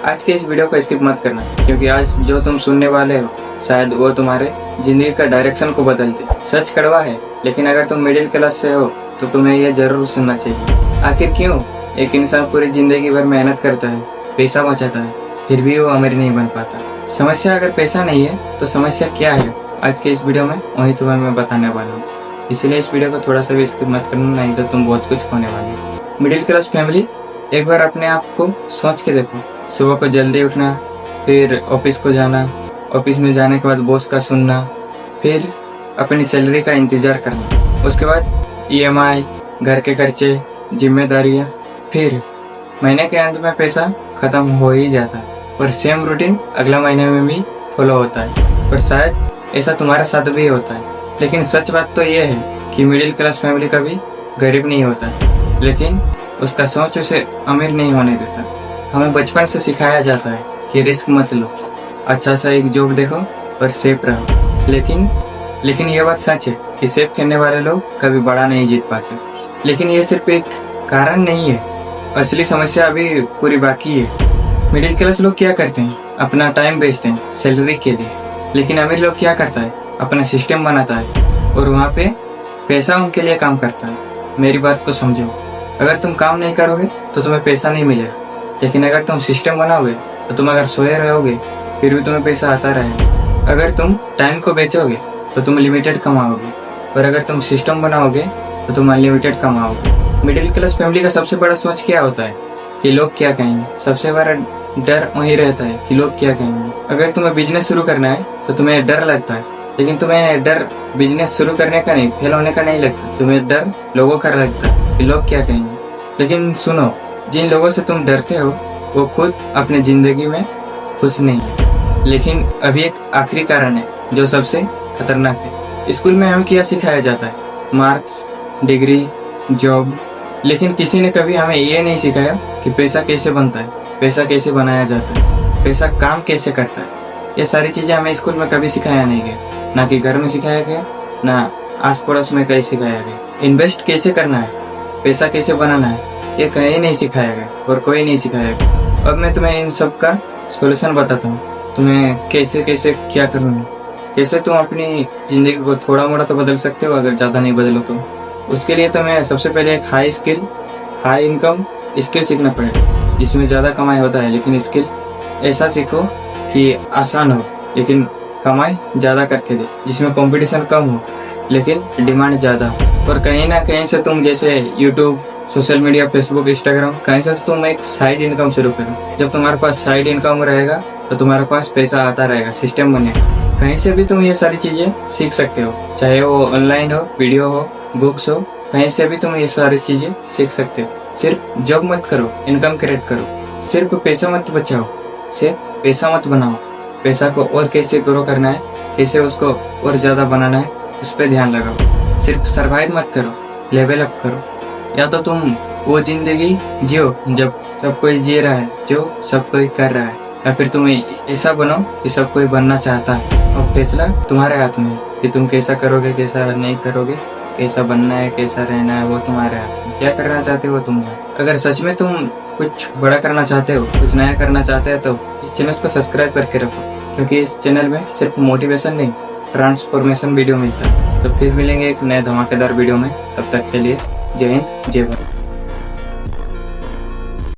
आज के इस वीडियो को स्किप मत करना, क्योंकि आज जो तुम सुनने वाले हो शायद वो तुम्हारे जिंदगी का डायरेक्शन को बदल दे। सच कड़वा है, लेकिन अगर तुम मिडिल क्लास से हो तो तुम्हें यह जरूर सुनना चाहिए। आखिर क्यों एक इंसान पूरी जिंदगी भर मेहनत करता है, पैसा बचाता है, फिर भी वो अमीर नहीं बन पाता। समस्या अगर पैसा नहीं है तो समस्या क्या है, आज के इस वीडियो में वही तुम्हें मैं बताने वाला हूँ। इसलिए इस वीडियो को थोड़ा सा भी स्किप मत करना, नहीं तो तुम बहुत कुछ खोने वाले हो। मिडिल क्लास फैमिली, एक बार अपने आप को सोच के देखो। सुबह को जल्दी उठना, फिर ऑफिस को जाना, ऑफिस में जाने के बाद बॉस का सुनना, फिर अपनी सैलरी का इंतजार करना, उसके बाद EMI, घर के खर्चे, जिम्मेदारियाँ, फिर महीने के अंत में पैसा खत्म हो ही जाता है। और सेम रूटीन अगला महीने में भी फॉलो होता है, और शायद ऐसा तुम्हारे साथ भी होता है। लेकिन सच बात तो यह है कि मिडिल क्लास फैमिली कभी गरीब नहीं होता है, लेकिन उसका सोच उसे अमीर नहीं होने देता। हमें बचपन से सिखाया जाता है कि रिस्क मत लो, अच्छा सा एक जॉब देखो और सेफ रहो। लेकिन यह बात सच है कि सेफ खेलने वाले लोग कभी बड़ा नहीं जीत पाते। लेकिन यह सिर्फ एक कारण नहीं है, असली समस्या अभी पूरी बाकी है। मिडिल क्लास लोग क्या करते हैं, अपना टाइम बेचते हैं सैलरी के लिए। लेकिन अमीर लोग क्या करता है, अपना सिस्टम बनाता है और वहाँ पे पैसा उनके लिए काम करता है। मेरी बात को समझो, अगर तुम काम नहीं करोगे तो तुम्हें पैसा नहीं मिलेगा, लेकिन अगर तुम सिस्टम बनाओगे तो तुम अगर सोए रहोगे फिर भी तुम्हें पैसा आता रहेगा। अगर तुम टाइम को बेचोगे तो तुम लिमिटेड कमाओगे, और अगर तुम सिस्टम बनाओगे तो तुम अनलिमिटेड कमाओगे। मिडिल क्लास फैमिली का सबसे बड़ा सोच क्या होता है कि लोग क्या कहेंगे। सबसे बड़ा डर वही रहता है कि लोग क्या कहेंगे। अगर तुम्हें बिजनेस शुरू करना है तो तुम्हें डर लगता है, लेकिन तुम्हें डर बिजनेस शुरू करने का नहीं, फेल होने का नहीं लगता। तुम्हें डर लोगों का लगता है कि लोग क्या कहेंगे। लेकिन सुनो, जिन लोगों से तुम डरते हो वो खुद अपनी जिंदगी में खुश नहीं है। लेकिन अभी एक आखिरी कारण है जो सबसे खतरनाक है। स्कूल में हमें क्या सिखाया जाता है, मार्क्स, डिग्री, जॉब। लेकिन किसी ने कभी हमें ये नहीं सिखाया कि पैसा कैसे बनता है, पैसा कैसे बनाया जाता है, पैसा काम कैसे करता है। ये सारी चीजें हमें स्कूल में कभी सिखाया नहीं गया, ना कि घर में सिखाया गया, ना आस पड़ोस में कहीं सिखाया गया। इन्वेस्ट कैसे करना है, पैसा कैसे बनाना है, ये कहीं नहीं सिखाया गया और कोई नहीं सिखाया गया। अब मैं तुम्हें इन सब का सोल्यूशन बताता हूँ, तुम्हें कैसे कैसे क्या करना है, कैसे तुम अपनी जिंदगी को थोड़ा मोड़ा तो बदल सकते हो, अगर ज़्यादा नहीं बदलो तो। उसके लिए तुम्हें सबसे पहले एक हाई इनकम स्किल सीखना पड़ेगा, जिसमें ज़्यादा कमाई होता है। लेकिन स्किल ऐसा सीखो कि आसान हो लेकिन कमाई ज़्यादा करके दे, जिसमें कंपटीशन कम हो लेकिन डिमांड ज़्यादा हो। और कहीं ना कहीं से तुम, जैसे YouTube, social media, Facebook, Instagram, कहीं से तुम एक साइड इनकम शुरू करो। जब तुम्हारे पास साइड इनकम रहेगा तो तुम्हारे पास पैसा आता रहेगा, सिस्टम बनेगा। कहीं से भी तुम ये सारी चीजें सीख सकते हो, चाहे वो ऑनलाइन हो, वीडियो हो, बुक्स हो, कहीं से भी तुम ये सारी चीजें सीख सकते हो। सिर्फ जॉब मत करो, इनकम क्रिएट करो। सिर्फ पैसा मत बचाओ, सिर्फ पैसा मत बनाओ। पैसा को और कैसे ग्रो करना है, कैसे उसको और ज्यादा बनाना है, उस पर ध्यान लगाओ। सिर्फ सर्वाइव मत करो, लेवल अप करो। या तो तुम वो जिंदगी जियो जब सब कोई जी रहा है, जो सब कोई कर रहा है, या फिर तुम ऐसा बनो कि सब कोई बनना चाहता है। और फैसला तुम्हारे हाथ में है कि तुम कैसा करोगे, कैसा नहीं करोगे, कैसा बनना है, कैसा रहना है, वो तुम्हारे हाथ में। क्या करना चाहते हो तुम। अगर सच में तुम कुछ बड़ा करना चाहते हो, कुछ नया करना चाहते हो, तो इस चैनल को सब्सक्राइब करके रखो, क्योंकि इस चैनल में सिर्फ मोटिवेशन नहीं, ट्रांसफॉर्मेशन वीडियो मिलता है। तो फिर मिलेंगे एक नए धमाकेदार वीडियो में। तब तक के लिए जय हिंद, जय भारत।